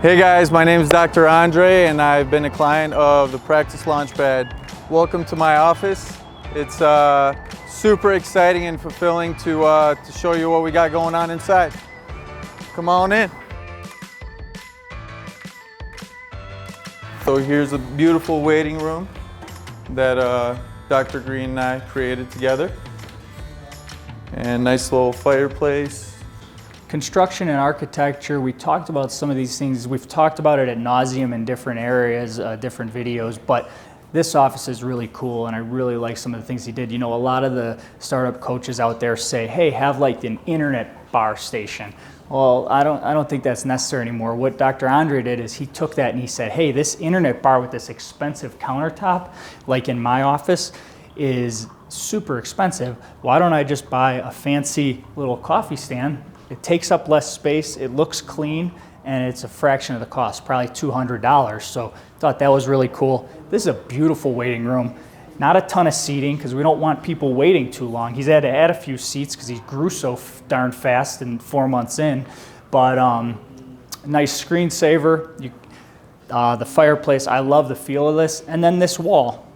Hey guys, my name is Dr. Andrei and I've been a client of the Practice Launchpad. Welcome to my office. It's super exciting and fulfilling to show you what we got going on inside. Come on in. So here's a beautiful waiting room that Dr. Green and I created together. And nice little fireplace. Construction and architecture, we talked about some of these things. We've talked about it ad nauseum in different areas, different videos, but this office is really cool and I really like some of the things he did. You know, a lot of the startup coaches out there say, hey, have like an internet bar station. Well, I don't think that's necessary anymore. What Dr. Andrei did is he took that and he said, hey, this internet bar with this expensive countertop, like in my office, is super expensive. Why don't I just buy a fancy little coffee stand? It takes up less space, it looks clean, and it's a fraction of the cost, probably $200. So thought that was really cool. This is a beautiful waiting room. Not a ton of seating because we don't want people waiting too long. He's had to add a few seats because he grew so darn fast and 4 months in. But nice screensaver. The fireplace, I love the feel of this. And then this wall,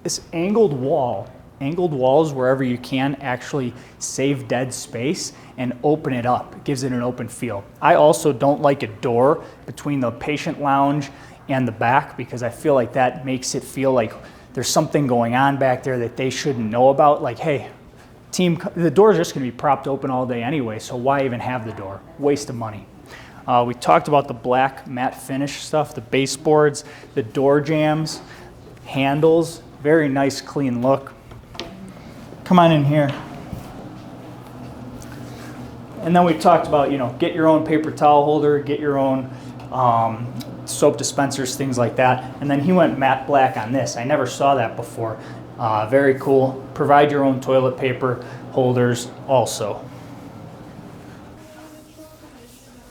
this angled wall. Angled walls, wherever you can, actually save dead space and open it up. It gives it an open feel. I also don't like a door between the patient lounge and the back because I feel like that makes it feel like there's something going on back there that they shouldn't know about. Like, hey, team, the door's just gonna be propped open all day anyway, so why even have the door? Waste of money. We talked about the black matte finish stuff, the baseboards, the door jambs, handles, very nice clean look. Come on in here. And then we talked about, you know, get your own paper towel holder, get your own soap dispensers, things like that. And then he went matte black on this. I never saw that before. Very cool. Provide your own toilet paper holders also.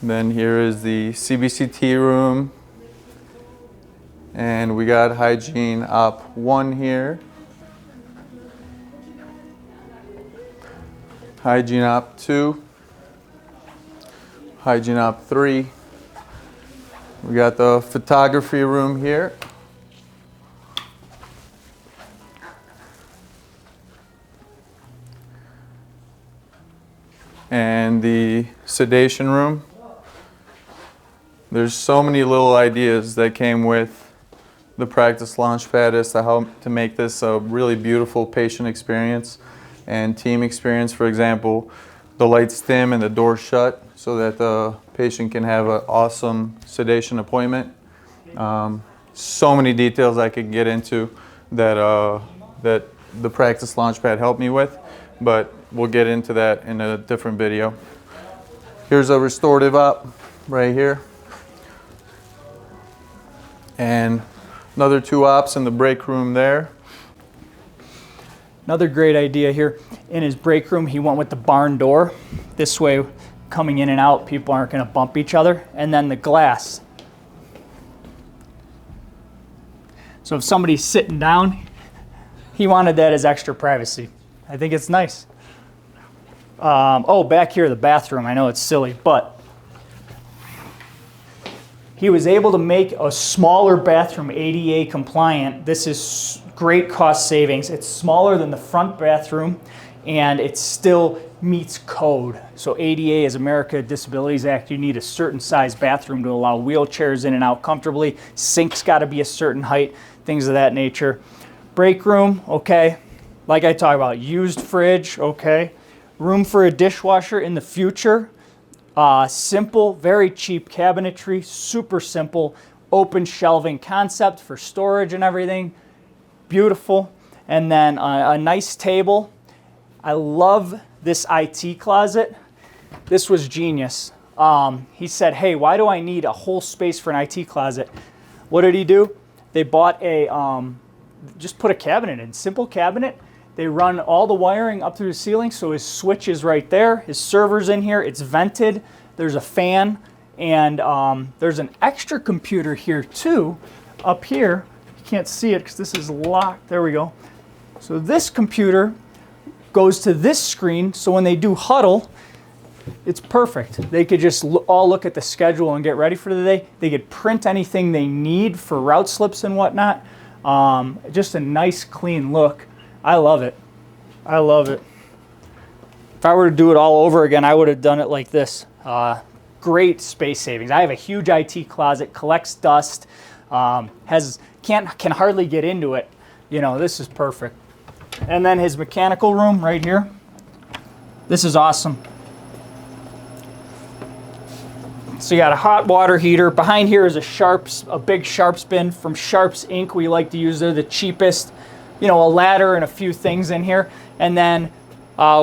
Then here is the CBCT room. And we got hygiene op 1 here. Hygiene op 2, hygiene op 3. We got the photography room here. And the sedation room. There's so many little ideas that came with the Practice Launchpad as to how to make this a really beautiful patient experience and team experience. For example, the lights dim and the door shut so that the patient can have an awesome sedation appointment. So many details I could get into that, that the Practice Launchpad helped me with, but we'll get into that in a different video. Here's a restorative op right here. And another 2 ops in the break room there. Another great idea here, in his break room, he went with the barn door. This way, coming in and out, people aren't gonna bump each other. And then the glass. So if somebody's sitting down, he wanted that as extra privacy. I think it's nice. Oh, back here, the bathroom. I know it's silly, but he was able to make a smaller bathroom ADA compliant. This is great cost savings. It's smaller than the front bathroom and it still meets code. So ADA is America Disabilities Act. You need a certain size bathroom to allow wheelchairs in and out comfortably. Sink's gotta be a certain height, things of that nature. Break room, okay. Like I talked about, used fridge, okay. Room for a dishwasher in the future. Simple, very cheap cabinetry, super simple, open shelving concept for storage and everything. Beautiful. And then a nice table. I love this IT closet. This was genius. He said, hey, why do I need a whole space for an IT closet? What did he do? They bought a, just put a cabinet in, simple cabinet. They run all the wiring up through the ceiling, so his switch is right there. His server's in here, it's vented. There's a fan, and there's an extra computer here too, up here. Can't see it because this is locked. There we go. So this computer goes to this screen, so when they do huddle, it's perfect. They could just all look at the schedule and get ready for the day. They could print anything they need for route slips and whatnot. Just a nice, clean look. I love it. I love it. If I were to do it all over again, I would have done it like this. Great space savings. I have a huge IT closet, collects dust, can hardly get into it. You know, this is perfect. And then his mechanical room right here. This is awesome. So you got a hot water heater. Behind here is a big Sharps bin from Sharps Inc. We like to use. They're the cheapest. You know, a ladder and a few things in here. And then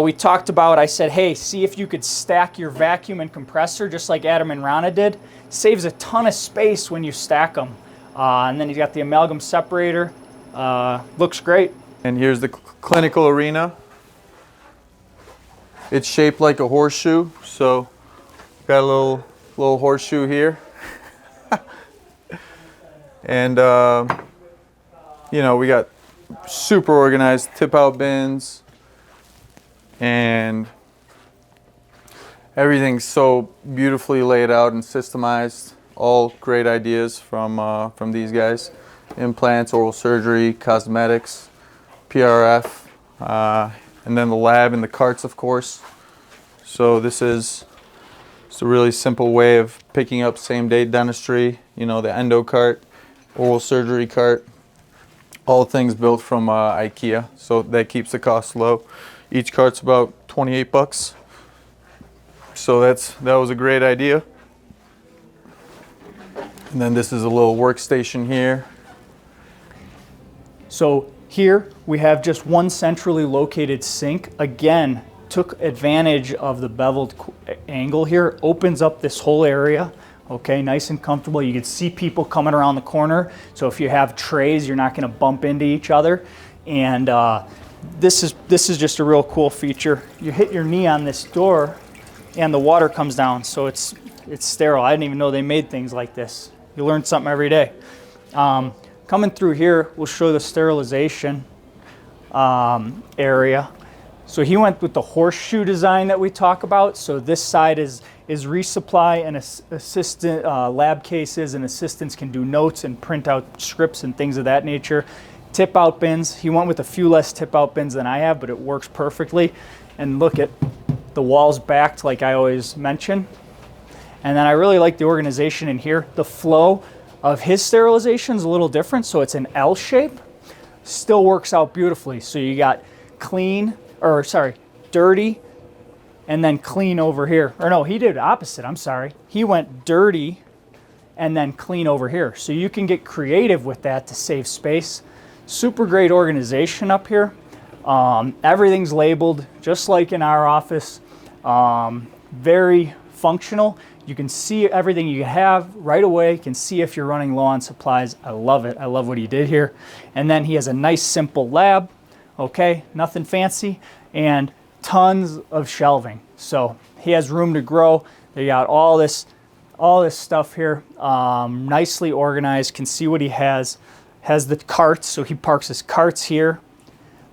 we talked about, I said, hey, see if you could stack your vacuum and compressor just like Adam and Rana did. Saves a ton of space when you stack them. And then he's got the amalgam separator. Looks great. And here's the clinical arena. It's shaped like a horseshoe, so got a little horseshoe here. And you know, we got super organized tip out bins, and everything's so beautifully laid out and systemized. All great ideas from these guys. Implants, oral surgery, cosmetics, PRF, and then the lab and the carts, of course. So this is just a really simple way of picking up same-day dentistry. You know, the endo cart, oral surgery cart, all things built from IKEA. So that keeps the cost low. Each cart's about 28 bucks. So that was a great idea. And then this is a little workstation here. So here we have just one centrally located sink. Again, took advantage of the beveled angle here. Opens up this whole area. Okay, nice and comfortable. You can see people coming around the corner. So if you have trays, you're not going to bump into each other. And this is just a real cool feature. You hit your knee on this door, and the water comes down. So it's sterile. I didn't even know they made things like this. You learn something every day. Coming through here, we'll show the sterilization area. So he went with the horseshoe design that we talk about. So this side is resupply and assistant lab cases, and assistants can do notes and print out scripts and things of that nature. Tip out bins. He went with a few less tip out bins than I have, but it works perfectly. And look at the walls backed like I always mention. And then I really like the organization in here. The flow of his sterilization is a little different, so it's an L shape. Still works out beautifully. So you got dirty, and then clean over here. Or no, he did opposite, I'm sorry. He went dirty and then clean over here. So you can get creative with that to save space. Super great organization up here. Everything's labeled just like in our office. Very functional. You can see everything you have right away. You can see if you're running low on supplies. I love it. I love what he did here. And then he has a nice simple lab. Okay, nothing fancy, and tons of shelving. So he has room to grow. They got all this stuff here, nicely organized. Can see what he has. Has the carts, so he parks his carts here.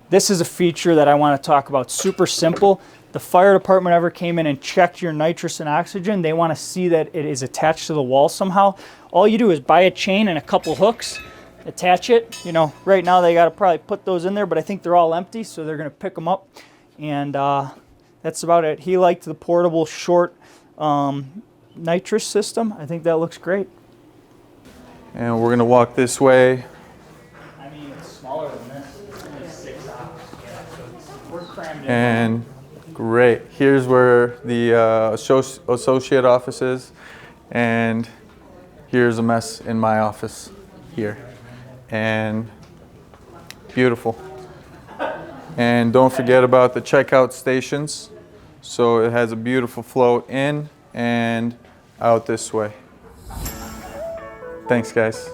This is a feature that I want to talk about. Super simple. The fire department ever came in and checked your nitrous and oxygen, they want to see that it is attached to the wall somehow. All you do is buy a chain and a couple hooks, attach it. You know, right now they got to probably put those in there, but I think they're all empty, so they're going to pick them up. And that's about it. He liked the portable short nitrous system. I think that looks great. And we're going to walk this way. I mean, it's smaller than this. It's only 6 hours. Yeah, so we're crammed in. And great. Here's where the associate office is, and here's a mess in my office here. And beautiful. And don't forget about the checkout stations. So it has a beautiful flow in and out this way. Thanks, guys.